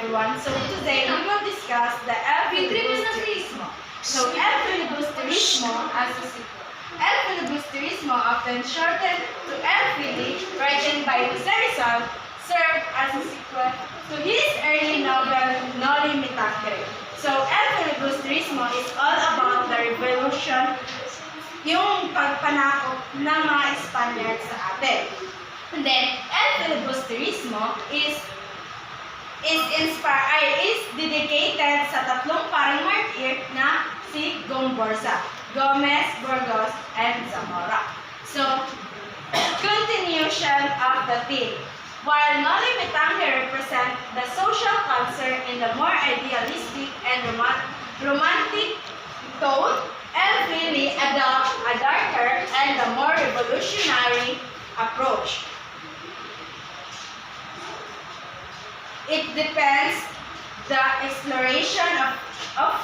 everyone. So today we will discuss the El Filibusterismo. So El Filibusterismo as a sequel. El Filibusterismo, often shortened to El Fili, written by Jose Rizal, served as a sequel to his early novel Noli Me Tangere. So El Filibusterismo is all about the revolution, yung pagpanakop ng mga Spaniard sa atin. And then El Filibusterismo is dedicated sa tatlong paring martir na si Gomburza, Gomez, Burgos, and Zamora. So, continuation of the theme. While Noli Me Tangere represents the social concern in the more idealistic and romantic tone, El Fili adopts a darker and a more revolutionary approach. It depends the exploration of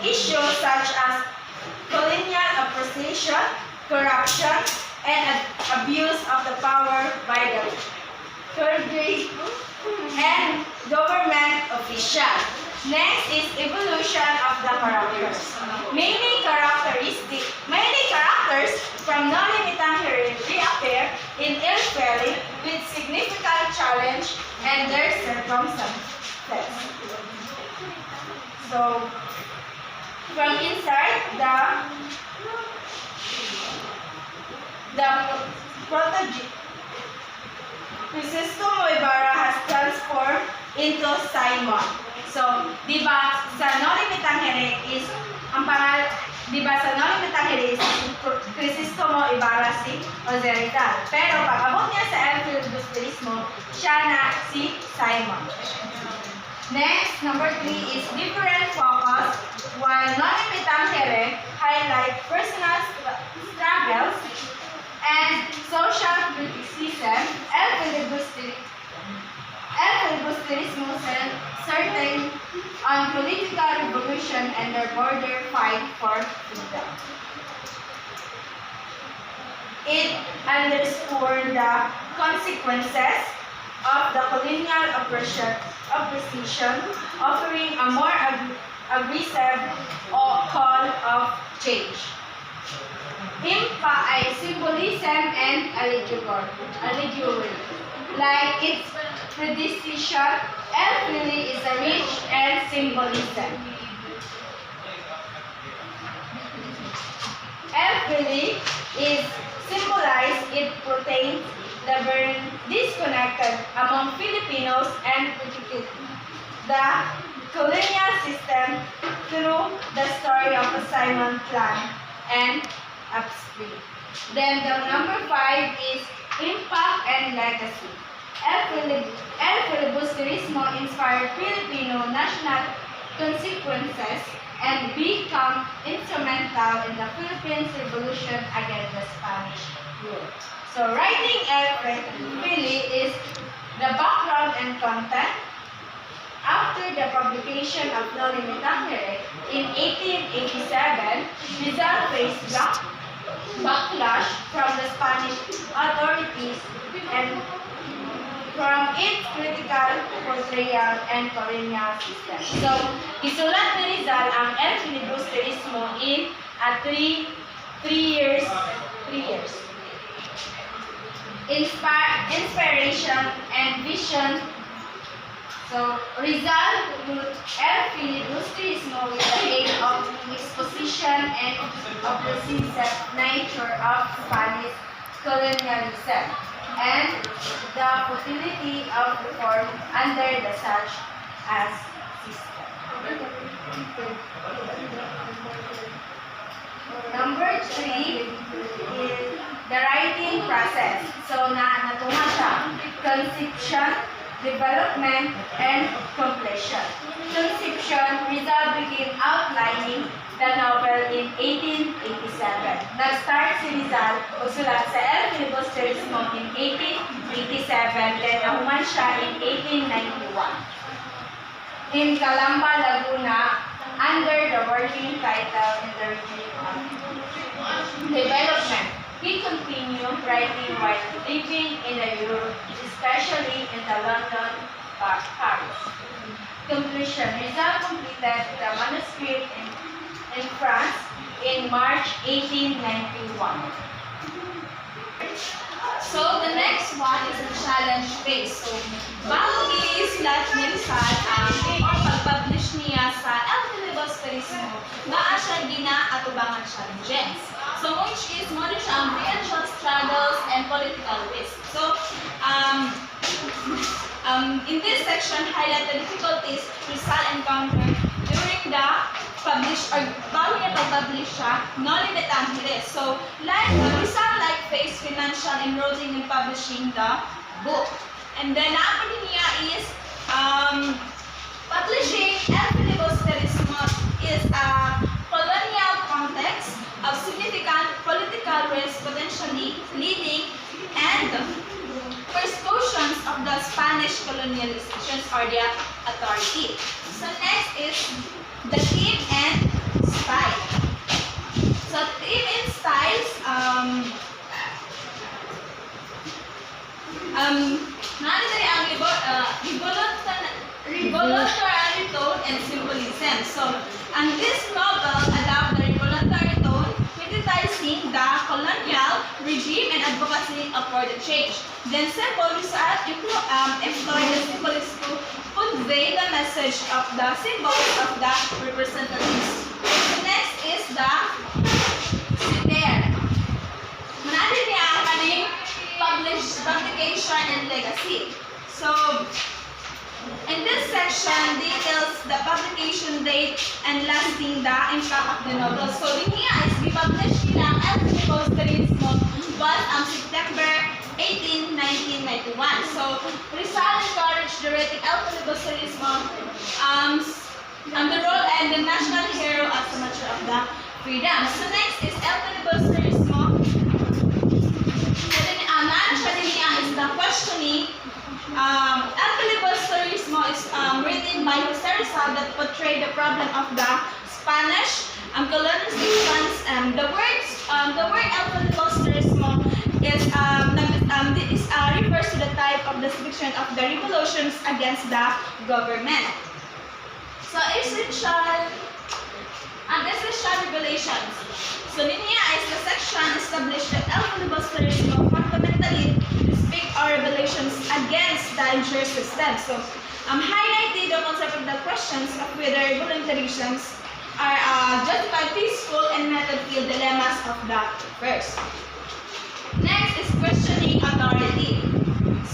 issues such as colonial oppression, corruption, and abuse of the power by the clergy and government officials. Next is evolution of the characters. Many characters from Noli Me Tangere reappear in El Fili with significant challenge and their circumstances. So, from inside the protege, Crisostomo Ibarra has transformed into Simon. So, di ba sa Noli Me Tangere is ang pangal, di ba sa Noli Me Tangere is Crisostomo Ibarra si Jose Rizal. Pero pag abot niya sa El Filibusterismo, siya na si Simon. Next, number 3 is different focus. While Noli Me Tangere highlight personal struggles and social criticism, El Filibusterismo certain on political revolution and their border fight for freedom. It underscored the consequences of the colonial oppression, offering a more aggressive call of change. Impa ay symbolism and allegory. Like its predecessor, El Fili is a rich and symbolism. El Fili is symbolized, it portrays the very disconnected among Filipinos and the colonial system through the story of the Simon clan and upstream. Then the number 5 is impact and legacy. El Filibusterismo inspired Filipino national consequences and become instrumental in the Philippines revolution against the Spanish rule. So writing El Fili is the background and content. After the publication of Noli Me Tangere in 1887, Rizal faced backlash from the Spanish authorities and from its critical portrayal and colonial system. So, isulat ni Rizal ang El Filibusterismo in 3 years. Inspiration and vision. So, Rizal wrote El Filibusterismo with the aim of exposition and of the sincere nature of Spanish colonialism and the futility of reform under the such as system. Number 3 is the writing process. So, natuwa siya. Conception, development, and completion. Conception, Rizal began outlining the novel in 1887. Nag-start si Rizal magsulat sa El Filibusterismo in 1887, then nahuman siya in 1891. In Calamba, Laguna, under the working title in the review of development. He continued writing while living in Europe, especially in the London, Paris. Conclusion. Rizal completed the manuscript in France in March 1891. So the next one is the challenge phase. So bago i-slot ni Rizal or pag-publish niya sa El Filibusterismo, naa siya gina-atubangan challenges. So which is mo rin siya ang financial struggles and political risk. So in this section, highlight the difficulties Rizal encountered during the publish or bago niya pag-publish siya, knowledge that ang So, Rizal faced financial eroding in publishing the book. And then, after niya is publishing El Filibusterismo is a colonial context of significant political risk potentially leading and persecutions of the Spanish colonializations or the authority. So next is the theme and style. So theme and styles, nandito ang revolutionary tone and symbolism. So, and this novel adapt the revolutionary tone, criticizing the colonial regime and advocacy for the change. Then symbol Rizal employ the symbols to convey the message of the symbols of the representatives. The next is the Citer. Manali niya ang kaning published publication and legacy. So, in this section details the publication date and lasting the impact of the novel. So, niya is republished nila ang El Filibusterismo was September 18, 1991. So, Rizal encouraged the writing El Filibusterismo the role and the national hero as a martyr of the freedom. So, next is El Filibusterismo. Is the questioning. El Filibusterismo is written by Jose Rizal that portrayed the problem of the Spanish colonizations. The word El Filibusterismo refers to the type of description of the revolutions against the government. So essential revelations. So niya is the section established that El Filibusterismo fundamentally speak our revelations against the injured system. So highlighted the concept of the questions of whether voluntarisms are justified, peaceful, and method-filled dilemmas of the first. Next is questioning authority.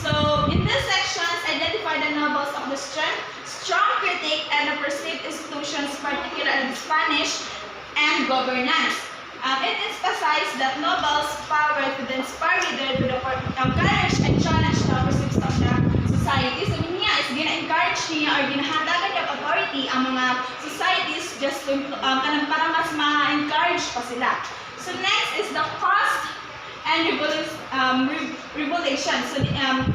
So in this section, identify the novels of the strong critic and the perceived institutions, particularly Spanish and governance. It emphasizes that novels' power to inspire reader to the courage and challenge the pursuits of the society. So niya is gina-encourage niya or ginahatagan niya authority ang mga societies just to, para mas ma-encourage pa sila. So next is the cost and revelation. Simon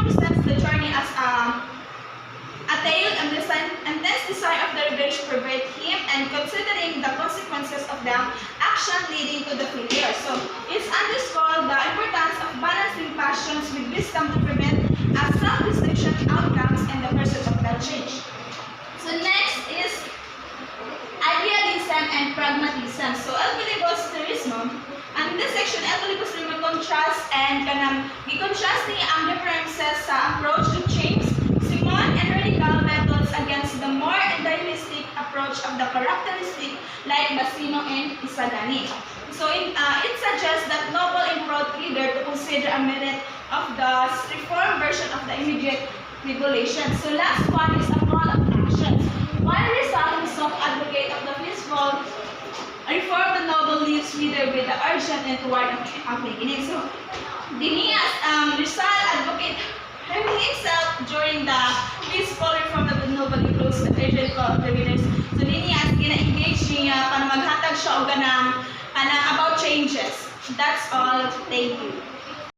presents the journey as a tale and the intense desire of the rebellion to prevent him and considering the consequences of the action leading to the failure. So it's underscored the importance of balancing passions with wisdom to prevent self-destruction outcomes and the pursuit of that change. So next is idealism and pragmatism. So El Filibusterismo, and this section El Filibusterismo contrasts and i-contrast niya ang differences sa approach to change, Simon and radical methods against the more idealistic approach of the characteristic like Basino and Isagani. So it suggests that novel improved reader to consider a merit of the reformed version of the immediate revelation. So last one is a call of action. While Rizal himself advocate of the peaceful reform, the novel leaves reader with the urgent and toward awakening. So Rizal advocate himself during the peaceful reform of the novel includes the urgent call of the readers. So Dinias gina-engage niya para maghatag siya og about changes. That's all. Thank you.